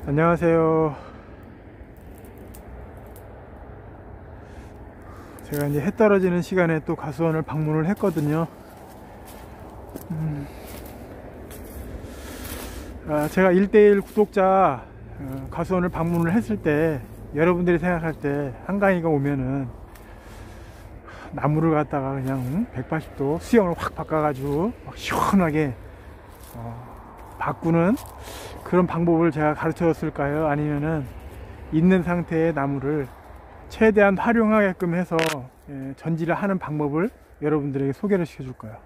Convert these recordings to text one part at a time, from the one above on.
안녕하세요. 제가 이제 해 떨어지는 시간에 또 가수원을 방문을 했거든요. 제가 1대1 구독자 가수원을 방문을 했을 때 여러분들이 생각할 때 한강이가 오면은 나무를 갖다가 그냥 180도 수영을 확 바꿔가지고 막 시원하게 바꾸는 그런 방법을 제가 가르쳐 줬을까요? 아니면은 있는 상태의 나무를 최대한 활용하게끔 해서 전지를 하는 방법을 여러분들에게 소개를 시켜줄까요?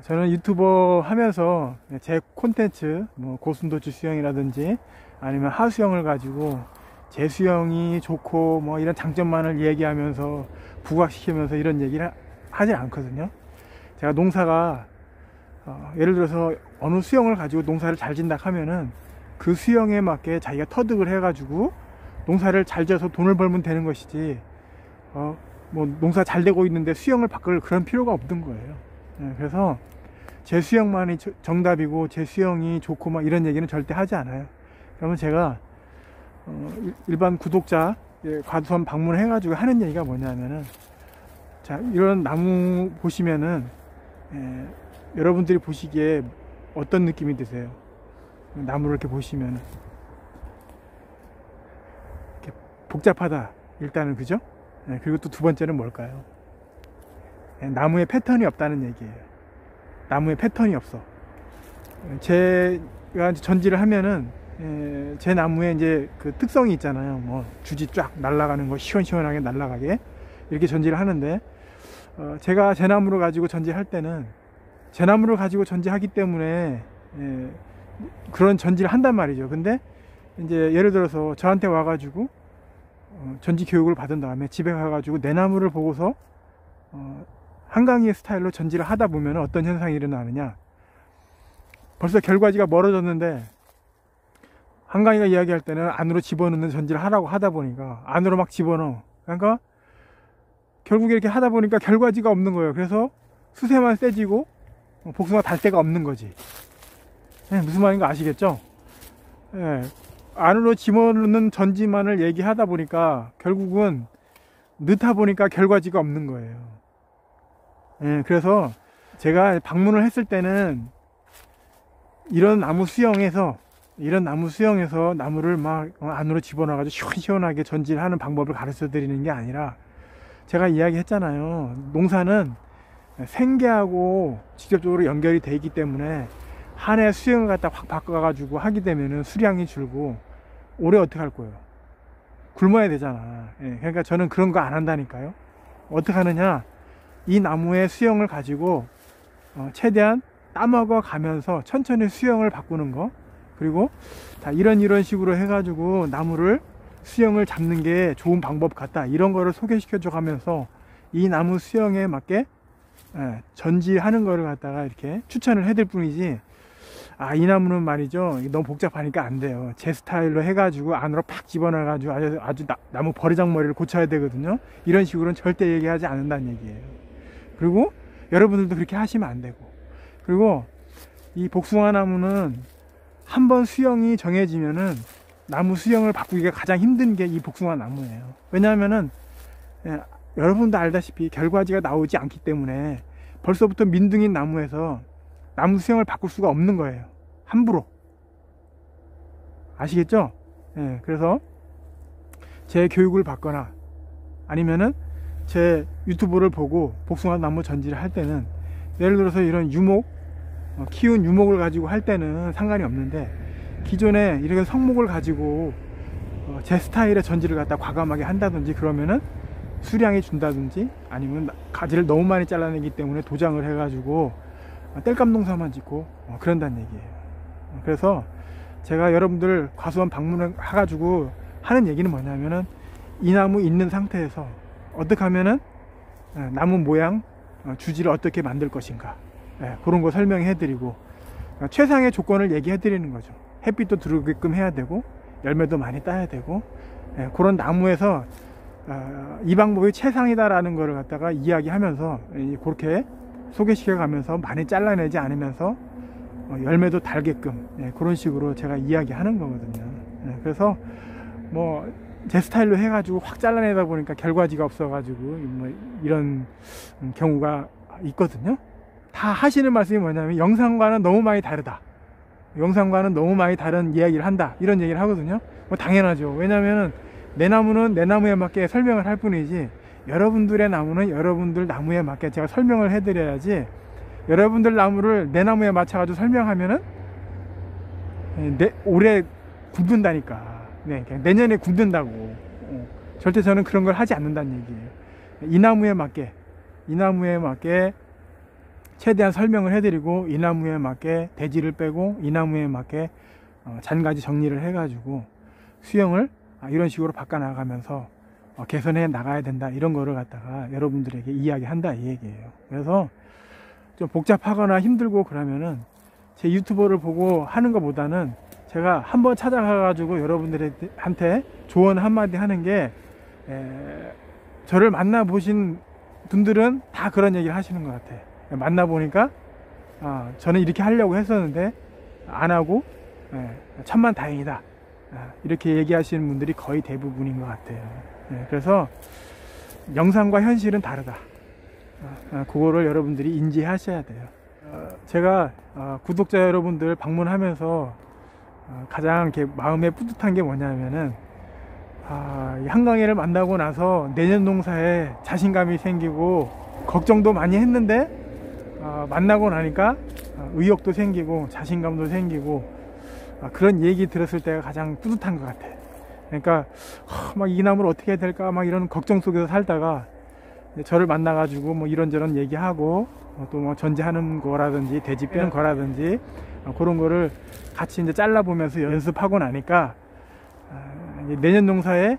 저는 유튜버 하면서 제 콘텐츠, 고순도치 수영이라든지 아니면 하수영을 가지고 제 수영이 좋고 이런 장점만을 얘기하면서 부각시키면서 이런 얘기를 하진 않거든요. 제가 농사가 예를 들어서 어느 수영을 가지고 농사를 잘 진다 하면은 그 수영에 맞게 자기가 터득을 해가지고 농사를 잘 지어서 돈을 벌면 되는 것이지 농사 잘 되고 있는데 수영을 바꿀 그런 필요가 없는 거예요. 그래서 제 수영만이 정답이고 제 수영이 좋고 이런 얘기는 절대 하지 않아요. 그러면 제가 일반 구독자 가수원 방문을 해가지고 하는 얘기가 뭐냐면은, 자, 이런 나무 보시면은 여러분들이 보시기에 어떤 느낌이 드세요? 나무를 이렇게 보시면은 이렇게 복잡하다, 일단은. 그죠? 그리고 또 두 번째는 뭘까요? 나무에 패턴이 없다는 얘기예요. 나무에 패턴이 없어. 제가 전지를 하면은 제 나무에 이제 그 특성이 있잖아요. 주지 쫙 날아가는 거, 시원시원하게 날아가게 이렇게 전지를 하는데, 제가 제 나무를 가지고 전지할 때는 제 나무를 가지고 전지하기 때문에 그런 전지를 한단 말이죠. 근데 이제 예를 들어서 저한테 와가지고 전지 교육을 받은 다음에 집에 가가지고 내 나무를 보고서 한강이의 스타일로 전지를 하다 보면 어떤 현상이 일어나느냐, 벌써 결과지가 멀어졌는데 한강이가 이야기할 때는 안으로 집어넣는 전지를 하라고 하다 보니까 안으로 막 집어넣어. 그러니까 결국에 이렇게 하다 보니까 결과지가 없는 거예요. 그래서 수세만 세지고 복숭아 달 데가 없는 거지. 무슨 말인가 아시겠죠? 안으로 집어넣는 전지만을 얘기하다 보니까 결국은 넣다 보니까 결과지가 없는 거예요. 그래서 제가 방문을 했을 때는 이런 나무 수영에서 나무를 막 안으로 집어넣어가지고 시원시원하게 전지하는 방법을 가르쳐 드리는 게 아니라, 제가 이야기했잖아요. 농사는 생계하고 직접적으로 연결이 돼 있기 때문에 한 해 수영을 갖다 확 바꿔가지고 하게 되면은 수량이 줄고 올해 어떻게 할 거예요? 굶어야 되잖아. 그러니까 저는 그런 거 안 한다니까요. 어떻게 하느냐, 이 나무의 수영을 가지고 최대한 따먹어 가면서 천천히 수영을 바꾸는 거, 그리고 이런 식으로 해가지고 나무를 수영을 잡는 게 좋은 방법 같다, 이런 거를 소개시켜 줘 가면서 이 나무 수영에 맞게 전지하는 거를 갖다가 이렇게 추천을 해드릴 뿐이지, 이 나무는 말이죠, 너무 복잡하니까 안 돼요, 제 스타일로 해가지고 안으로 팍 집어넣어가지고 아주 나무 버리장머리를 고쳐야 되거든요, 이런 식으로는 절대 얘기하지 않는다는 얘기예요. 그리고 여러분들도 그렇게 하시면 안 되고, 그리고 이 복숭아 나무는 한번 수영이 정해지면은 나무 수영을 바꾸기가 가장 힘든 게 이 복숭아 나무예요. 왜냐하면은 여러분도 알다시피 결과지가 나오지 않기 때문에 벌써부터 민둥인 나무에서 나무 수영을 바꿀 수가 없는 거예요, 함부로. 아시겠죠? 그래서 제 교육을 받거나 아니면은 제 유튜브를 보고 복숭아 나무 전지를 할 때는, 예를 들어서 이런 유목, 키운 유목을 가지고 할 때는 상관이 없는데, 기존에 이렇게 성목을 가지고 제 스타일의 전지를 갖다 과감하게 한다든지 그러면은 수량이 준다든지, 아니면 가지를 너무 많이 잘라내기 때문에 도장을 해가지고 땔감 농사만 짓고 그런다는 얘기예요. 그래서 제가 여러분들 가수원 방문을 해가지고 하는 얘기는 뭐냐면은, 이 나무 있는 상태에서 어떻게 하면은 나무 모양, 주지를 어떻게 만들 것인가, 그런 거 설명해 드리고 최상의 조건을 얘기해 드리는 거죠. 햇빛도 들어오게끔 해야 되고 열매도 많이 따야 되고, 그런 나무에서 이 방법이 최상이다라는 거를 갖다가 이야기하면서 그렇게 소개시켜 가면서 많이 잘라내지 않으면서 열매도 달게끔 그런 식으로 제가 이야기하는 거거든요. 그래서 뭐 제 스타일로 해가지고 확 잘라내다 보니까 결과지가 없어가지고 뭐 이런 경우가 있거든요. 다 하시는 말씀이 뭐냐면 영상과는 너무 많이 다르다, 영상과는 너무 많이 다른 이야기를 한다, 이런 얘기를 하거든요. 뭐 당연하죠. 왜냐면은 내 나무는 내 나무에 맞게 설명을 할 뿐이지, 여러분들의 나무는 여러분들 나무에 맞게 제가 설명을 해드려야지, 여러분들 나무를 내 나무에 맞춰가지고 설명하면은 올해 굶는다니까. 그냥 내년에 굶는다고. 절대 저는 그런 걸 하지 않는다는 얘기예요. 이 나무에 맞게 최대한 설명을 해드리고, 이 나무에 맞게 대지를 빼고, 이 나무에 맞게 잔가지 정리를 해가지고 수영을 이런 식으로 바꿔나가면서 개선해 나가야 된다, 이런 거를 갖다가 여러분들에게 이야기한다, 이 얘기예요. 그래서 좀 복잡하거나 힘들고 그러면은 제 유튜버를 보고 하는 것보다는 제가 한번 찾아가가지고 여러분들한테 조언 한마디 하는 게, 저를 만나보신 분들은 다 그런 얘기를 하시는 것 같아요. 만나보니까 저는 이렇게 하려고 했었는데 안 하고 천만 다행이다, 이렇게 얘기하시는 분들이 거의 대부분인 것 같아요. 그래서 영상과 현실은 다르다, 그거를 여러분들이 인지하셔야 돼요. 제가 구독자 여러분들 방문하면서 가장 이렇게 마음에 뿌듯한 게 뭐냐면은, 한강이를 만나고 나서 내년 농사에 자신감이 생기고 걱정도 많이 했는데 만나고 나니까 의욕도 생기고 자신감도 생기고, 그런 얘기 들었을 때가 가장 뿌듯한 것 같아. 그러니까 막 이 나무를 어떻게 해야 될까 막 이런 걱정 속에서 살다가 저를 만나가지고 뭐 이런저런 얘기하고 또 뭐 전지하는 거라든지 대지 빼는 거라든지 그런 거를 같이 이제 잘라보면서 연습하고 나니까 내년 농사에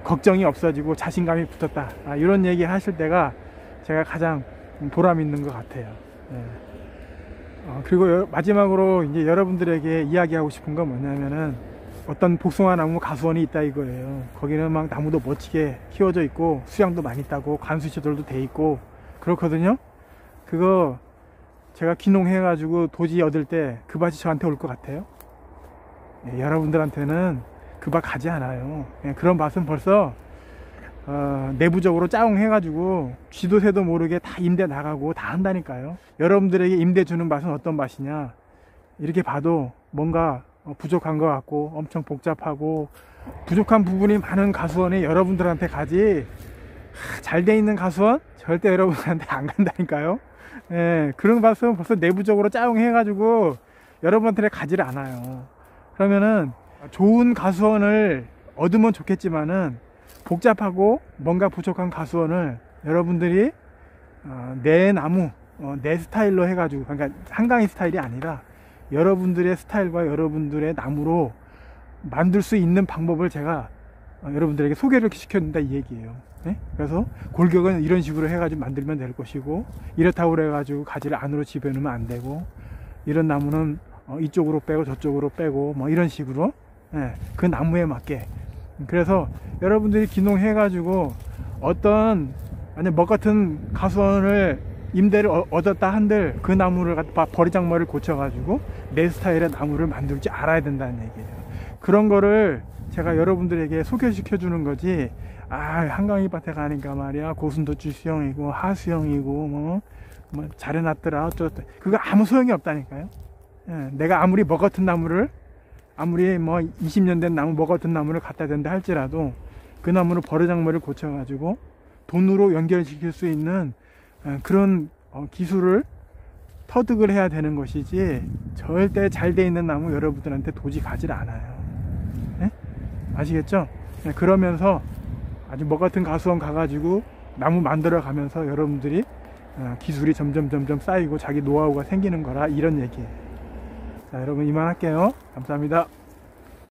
걱정이 없어지고 자신감이 붙었다, 이런 얘기 하실 때가 제가 가장 보람 있는 것 같아요. 그리고 마지막으로 이제 여러분들에게 이야기하고 싶은 건 뭐냐면은, 어떤 복숭아 나무 가수원이 있다 이거예요. 거기는 막 나무도 멋지게 키워져 있고 수량도 많이 따고 관수시설도 돼 있고 그렇거든요. 그거 제가 귀농해 가지고 도지 얻을 때 그 밭이 저한테 올 것 같아요? 여러분들한테는 그 밭 가지 않아요. 그런 밭은 벌써 내부적으로 짜웅해 가지고 쥐도 새도 모르게 다 임대 나가고 다 한다니까요. 여러분들에게 임대 주는 밭은 어떤 밭이냐, 이렇게 봐도 뭔가 부족한 것 같고 엄청 복잡하고 부족한 부분이 많은 가수원이 여러분들한테 가지, 잘 돼 있는 가수원 절대 여러분한테 안 간다니까요. 그런 밭은 벌써 내부적으로 짜용해 가지고 여러분한테 가지를 않아요. 그러면은 좋은 가수원을 얻으면 좋겠지만은 복잡하고 뭔가 부족한 가수원을 여러분들이 내 나무 내 스타일로 해가지고, 그러니까 한강이 스타일이 아니라 여러분들의 스타일과 여러분들의 나무로 만들 수 있는 방법을 제가 여러분들에게 소개를 시켜준다, 이 얘기예요. 그래서 골격은 이런 식으로 해가지고 만들면 될 것이고, 이렇다고 해가지고 가지를 안으로 집어넣으면 안 되고, 이런 나무는 이쪽으로 빼고 저쪽으로 빼고 뭐 이런 식으로 그 나무에 맞게. 그래서 여러분들이 귀농해가지고 어떤 만약 먹 같은 가수원을 임대를 얻었다 한들 그 나무를 버리장머리를 고쳐가지고 내 스타일의 나무를 만들 줄 알아야 된다는 얘기예요. 그런 거를 제가 여러분들에게 소개시켜 주는 거지, 한강이 밭에 가니까 말이야 고순도치 수영이고 하수영이고 뭐 잘해놨더라 어쩌다, 그거 아무 소용이 없다니까요. 내가 아무리 먹 같은 나무를, 아무리 뭐 20년 된 나무 먹 같은 나무를 갖다 댄다 할지라도 그 나무를 버르장머리를 고쳐가지고 돈으로 연결시킬 수 있는 그런 기술을 터득을 해야 되는 것이지, 절대 잘 돼 있는 나무 여러분들한테 도지 가지를 않아요. 아시겠죠? 그러면서 아주 먹 같은 가수원 가가지고 나무 만들어 가면서 여러분들이 기술이 점점 쌓이고 자기 노하우가 생기는 거라, 이런 얘기예요. 자, 여러분 이만할게요. 감사합니다.